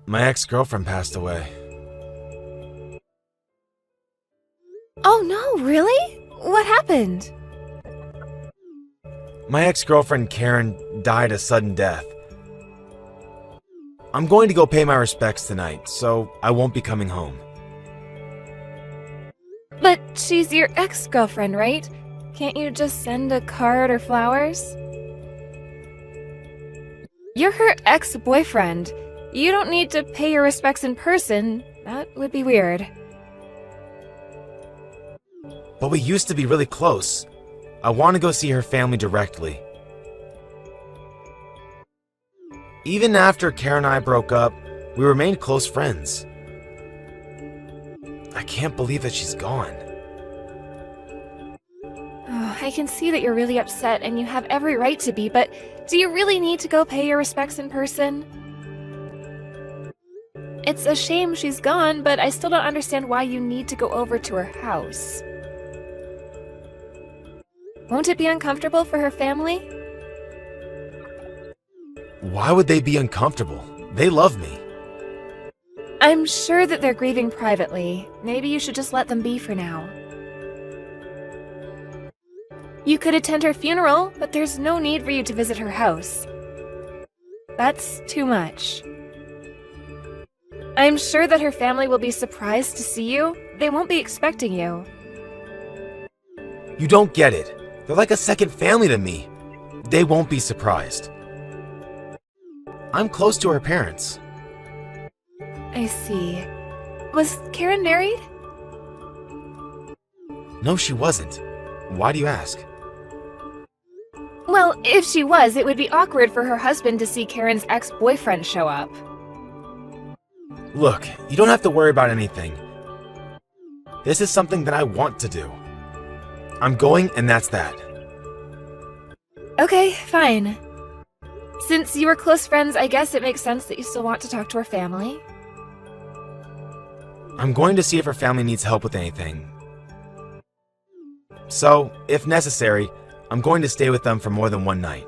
My ex-girlfriend passed away. Oh no, really? What happened? My ex-girlfriend Karen died a sudden death. I'm going to go pay my respects tonight, so I won't be coming home. But she's your ex-girlfriend, right? Can't you just send a card or flowers? You're her ex-boyfriend. You don't need to pay your respects in person. That would be weird. But we used to be really close. I want to go see her family directly. Even after Karen and I broke up, we remained close friends. I can't believe that she's gone. Oh, I can see that you're really upset and you have every right to be, but do you really need to go pay your respects in person? It's a shame she's gone, but I still don't understand why you need to go over to her house. Won't it be uncomfortable for her family? Why would they be uncomfortable? They love me. I'm sure that they're grieving privately. Maybe you should just let them be for now. You could attend her funeral, but there's no need for you to visit her house. That's too much. I'm sure that her family will be surprised to see you. They won't be expecting you. You don't get it. They're like a second family to me. They won't be surprised. I'm close to her parents. I see. Was Karen married? No, she wasn't. Why do you ask? Well, if she was, it would be awkward for her husband to see Karen's ex-boyfriend show up. Look, you don't have to worry about anything. This is something that I want to do. I'm going, and that's that. Okay, fine. Since you were close friends, I guess it makes sense that you still want to talk to her family. I'm going to see if her family needs help with anything. So, if necessary, I'm going to stay with them for more than one night.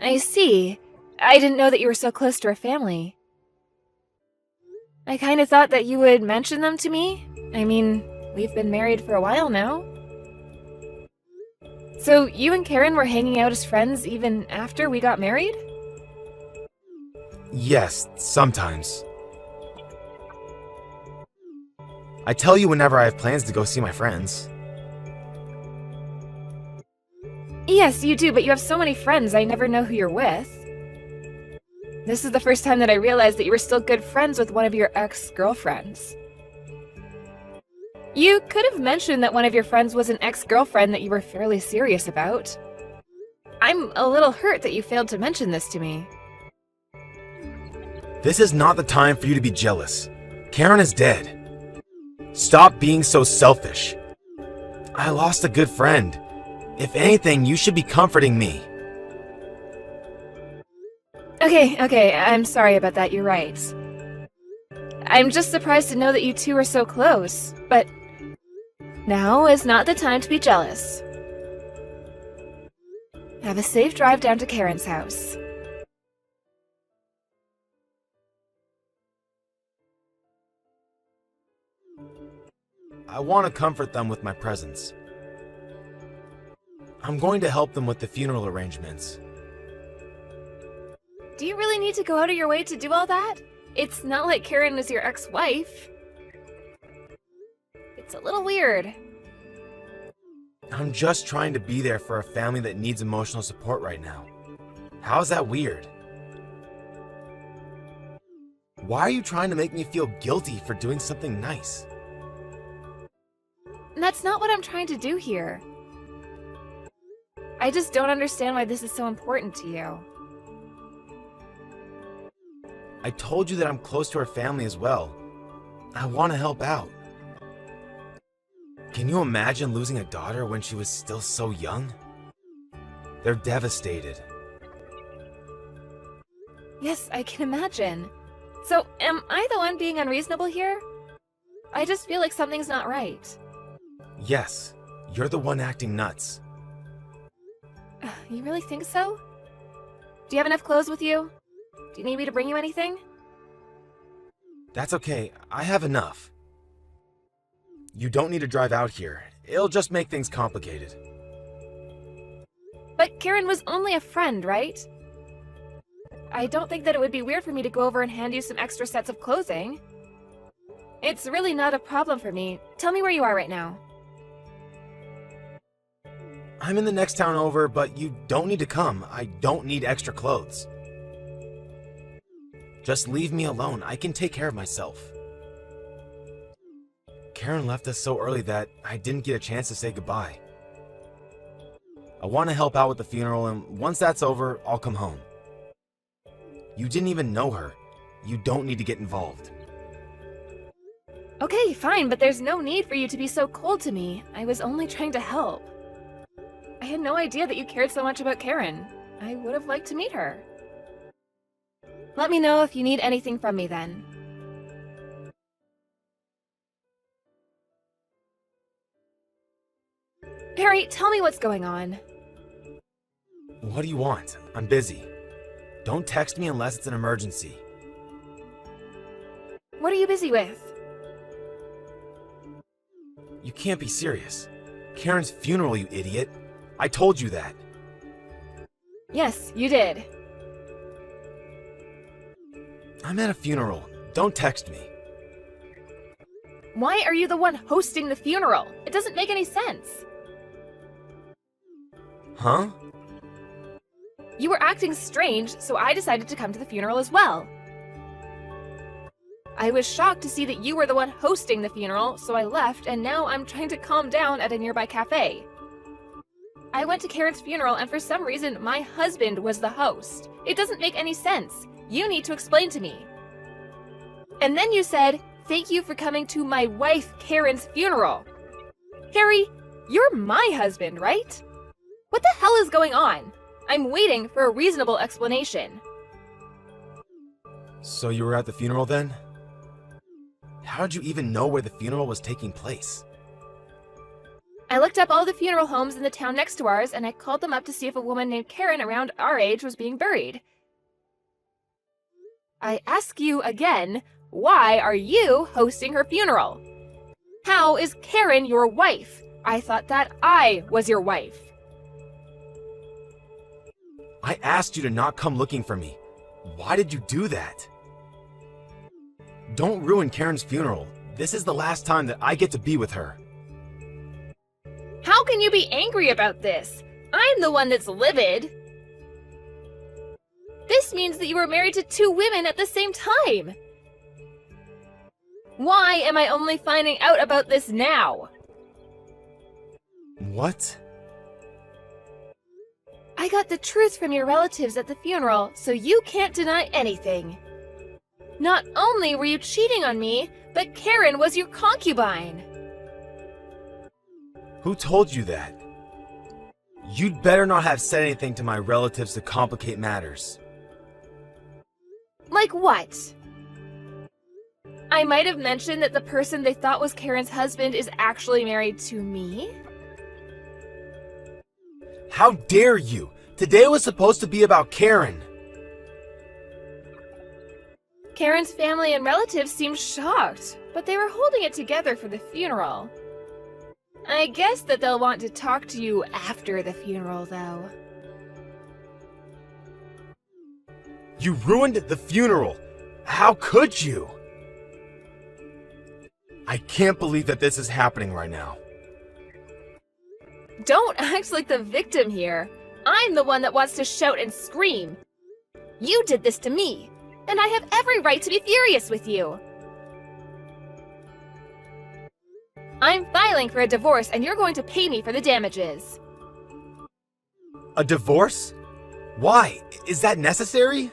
I see. I didn't know that you were so close to her family. I kind of thought that you would mention them to me. I mean, we've been married for a while now. So you and Karen were hanging out as friends even after we got married? Yes, sometimes. I tell you whenever I have plans to go see my friends. Yes, you do, but you have so many friends, I never know who you're with. This is the first time that I realized that you were still good friends with one of your ex-girlfriends. You could have mentioned that one of your friends was an ex-girlfriend that you were fairly serious about. I'm a little hurt that you failed to mention this to me. This is not the time for you to be jealous. Karen is dead. Stop being so selfish. I lost a good friend. If anything, you should be comforting me. Okay, I'm sorry about that, you're right. I'm just surprised to know that you two are so close, but now is not the time to be jealous. Have a safe drive down to Karen's house. I want to comfort them with my presence. I'm going to help them with the funeral arrangements. Do you really need to go out of your way to do all that? It's not like Karen was your ex-wife. It's a little weird. I'm just trying to be there for a family that needs emotional support right now. How's that weird? Why are you trying to make me feel guilty for doing something nice? That's not what I'm trying to do here. I just don't understand why this is so important to you. I told you that I'm close to her family as well. I want to help out. Can you imagine losing a daughter when she was still so young? They're devastated. Yes, I can imagine. So, am I the one being unreasonable here? I just feel like something's not right. Yes, you're the one acting nuts. You really think so? Do you have enough clothes with you? Do you need me to bring you anything? That's okay, I have enough. You don't need to drive out here. It'll just make things complicated. But Karen was only a friend, right? I don't think that it would be weird for me to go over and hand you some extra sets of clothing. It's really not a problem for me. Tell me where you are right now. I'm in the next town over, but you don't need to come. I don't need extra clothes. Just leave me alone. I can take care of myself. Karen left us so early that I didn't get a chance to say goodbye. I want to help out with the funeral, and once that's over, I'll come home. You didn't even know her. You don't need to get involved. Okay, fine, but there's no need for you to be so cold to me. I was only trying to help. I had no idea that you cared so much about Karen. I would have liked to meet her. Let me know if you need anything from me then. Harry, tell me what's going on. What do you want? I'm busy. Don't text me unless it's an emergency. What are you busy with? You can't be serious. Karen's funeral, you idiot. I told you that. Yes, you did. I'm at a funeral. Don't text me. Why are you the one hosting the funeral? It doesn't make any sense. Huh? You were acting strange, so I decided to come to the funeral as well. I was shocked to see that you were the one hosting the funeral, so I left, and now I'm trying to calm down at a nearby cafe. I went to Karen's funeral, and for some reason, my husband was the host. It doesn't make any sense. You need to explain to me. And then you said, "Thank you for coming to my wife Karen's funeral." Harry, you're my husband, right? What the hell is going on? I'm waiting for a reasonable explanation. So you were at the funeral then? How did you even know where the funeral was taking place? I looked up all the funeral homes in the town next to ours, and I called them up to see if a woman named Karen around our age was being buried. I ask you again, why are you hosting her funeral? How is Karen your wife? I thought that I was your wife. I asked you to not come looking for me. Why did you do that? Don't ruin Karen's funeral. This is the last time that I get to be with her. How can you be angry about this? I'm the one that's livid. This means that you were married to two women at the same time. Why am I only finding out about this now? What? I got the truth from your relatives at the funeral, so you can't deny anything. Not only were you cheating on me, but Karen was your concubine. Who told you that? You'd better not have said anything to my relatives to complicate matters. Like what? I might have mentioned that the person they thought was Karen's husband is actually married to me? How dare you? Today was supposed to be about Karen. Karen's family and relatives seemed shocked, but they were holding it together for the funeral. I guess that they'll want to talk to you after the funeral, though. You ruined the funeral. How could you? I can't believe that this is happening right now. Don't act like the victim here. I'm the one that wants to shout and scream. You did this to me, and I have every right to be furious with you. I'm filing for a divorce, and you're going to pay me for the damages. A divorce? Why? Is that necessary?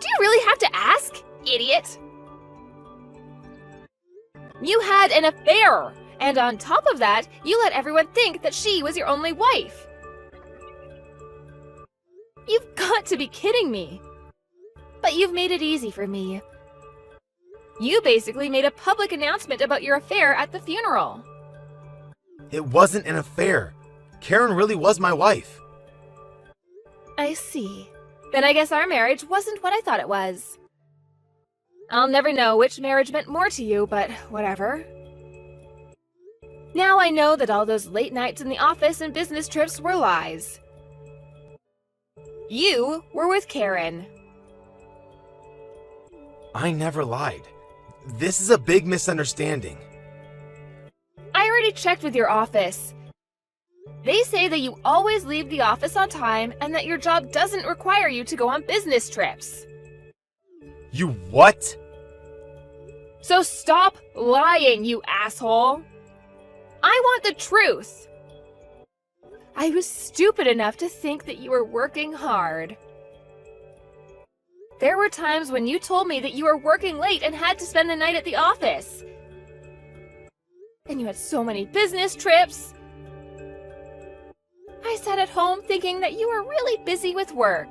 Do you really have to ask, idiot? You had an affair, and on top of that, you let everyone think that she was your only wife. You've got to be kidding me. But you've made it easy for me. You basically made a public announcement about your affair at the funeral. It wasn't an affair. Karen really was my wife. I see. Then I guess our marriage wasn't what I thought it was. I'll never know which marriage meant more to you, but whatever. Now I know that all those late nights in the office and business trips were lies. You were with Karen. I never lied. This is a big misunderstanding. I already checked with your office. They say that you always leave the office on time and that your job doesn't require you to go on business trips. You what? So stop lying, you asshole. I want the truth. I was stupid enough to think that you were working hard. There were times when you told me that you were working late and had to spend the night at the office. And you had so many business trips. I sat at home thinking that you were really busy with work.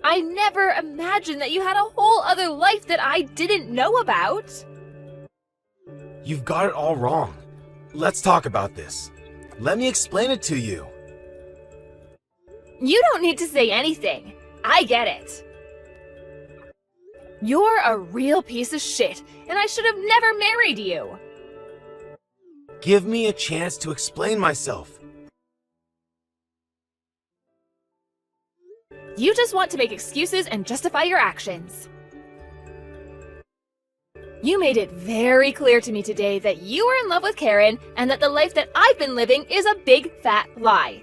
I never imagined that you had a whole other life that I didn't know about. You've got it all wrong. Let's talk about this. Let me explain it to you. You don't need to say anything. I get it. You're a real piece of shit, and I should have never married you. Give me a chance to explain myself. You just want to make excuses and justify your actions. You made it very clear to me today that you were in love with Karen and that the life that I've been living is a big fat lie.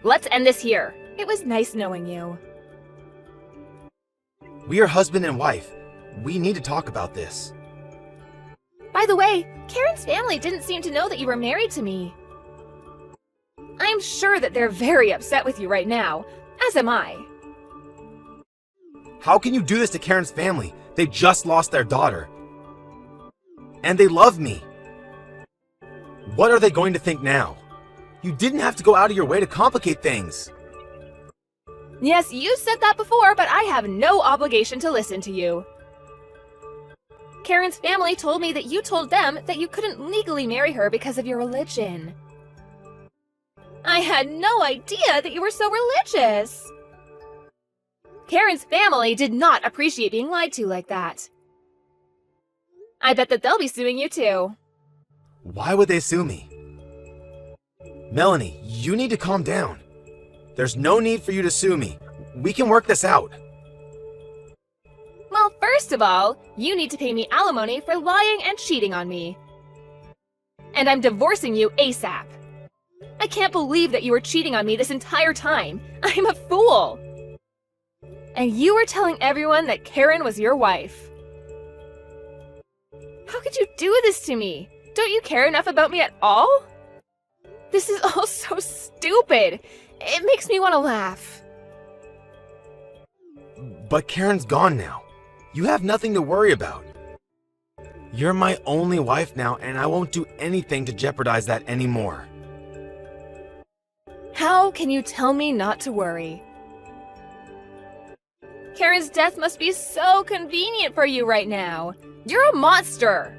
Let's end this here. It was nice knowing you. We are husband and wife. We need to talk about this. By the way, Karen's family didn't seem to know that you were married to me. I'm sure that they're very upset with you right now, as am I. How can you do this to Karen's family? They just lost their daughter. And they love me. What are they going to think now? You didn't have to go out of your way to complicate things. Yes, you said that before, but I have no obligation to listen to you. Karen's family told me that you told them that you couldn't legally marry her because of your religion. I had no idea that you were so religious. Karen's family did not appreciate being lied to like that. I bet that they'll be suing you too. Why would they sue me? Melanie, you need to calm down. There's no need for you to sue me. We can work this out. Well, first of all, you need to pay me alimony for lying and cheating on me. And I'm divorcing you ASAP. I can't believe that you were cheating on me this entire time. I'm a fool. And you were telling everyone that Karen was your wife. How could you do this to me? Don't you care enough about me at all? This is all so stupid. It makes me want to laugh. But Karen's gone now. You have nothing to worry about. You're my only wife now, and I won't do anything to jeopardize that anymore. How can you tell me not to worry? Karen's death must be so convenient for you right now. You're a monster.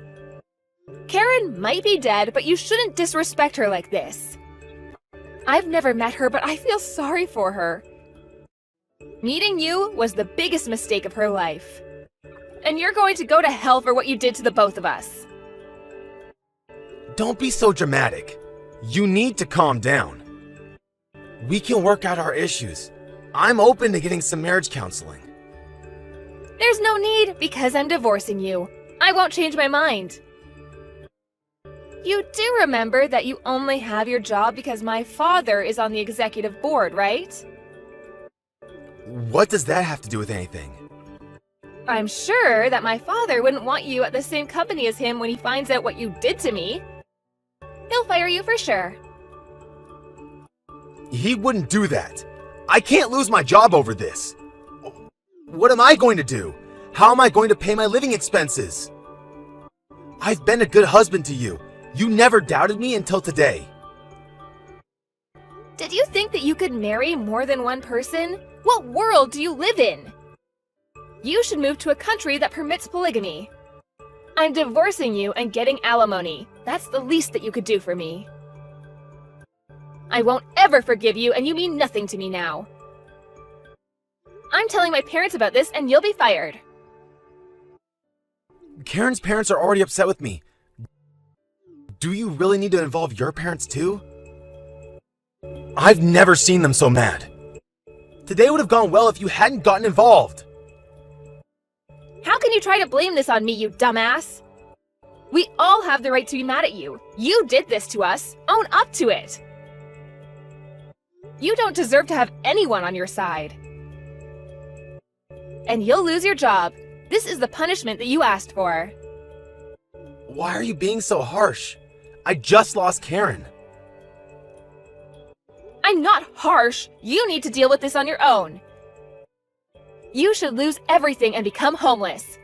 Karen might be dead, but you shouldn't disrespect her like this. I've never met her, but I feel sorry for her. Meeting you was the biggest mistake of her life. And you're going to go to hell for what you did to the both of us. Don't be so dramatic. You need to calm down. We can work out our issues. I'm open to getting some marriage counseling. There's no need because I'm divorcing you. I won't change my mind. You do remember that you only have your job because my father is on the executive board, right? What does that have to do with anything? I'm sure that my father wouldn't want you at the same company as him when he finds out what you did to me. He'll fire you for sure. He wouldn't do that. I can't lose my job over this. What am I going to do? How am I going to pay my living expenses? I've been a good husband to you. You never doubted me until today. Did you think that you could marry more than one person? What world do you live in? You should move to a country that permits polygamy. I'm divorcing you and getting alimony. That's the least that you could do for me. I won't ever forgive you, and you mean nothing to me now. I'm telling my parents about this, and you'll be fired. Karen's parents are already upset with me. Do you really need to involve your parents too? I've never seen them so mad. Today would have gone well if you hadn't gotten involved. How can you try to blame this on me, you dumbass? We all have the right to be mad at you. You did this to us. Own up to it. You don't deserve to have anyone on your side. And you'll lose your job. This is the punishment that you asked for. Why are you being so harsh? I just lost Karen. I'm not harsh. You need to deal with this on your own. You should lose everything and become homeless.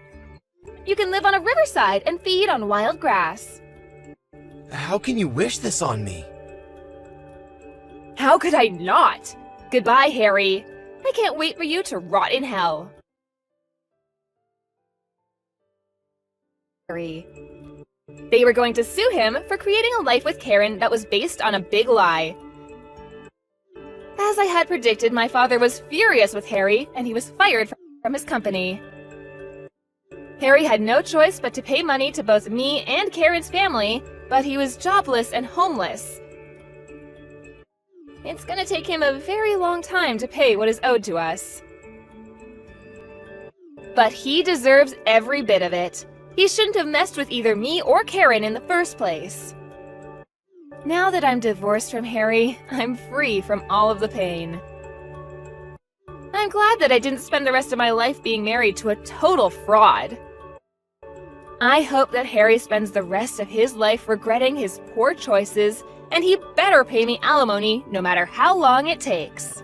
You can live on a riverside and feed on wild grass. How can you wish this on me? How could I not? Goodbye, Harry. I can't wait for you to rot in hell. Harry. They were going to sue him for creating a life with Karen that was based on a big lie. As I had predicted, my father was furious with Harry, and he was fired from his company. Harry had no choice but to pay money to both me and Karen's family, but he was jobless and homeless. It's gonna take him a very long time to pay what is owed to us. But he deserves every bit of it. He shouldn't have messed with either me or Karen in the first place. Now that I'm divorced from Harry, I'm free from all of the pain. I'm glad that I didn't spend the rest of my life being married to a total fraud. I hope that Harry spends the rest of his life regretting his poor choices, and he better pay me alimony no matter how long it takes.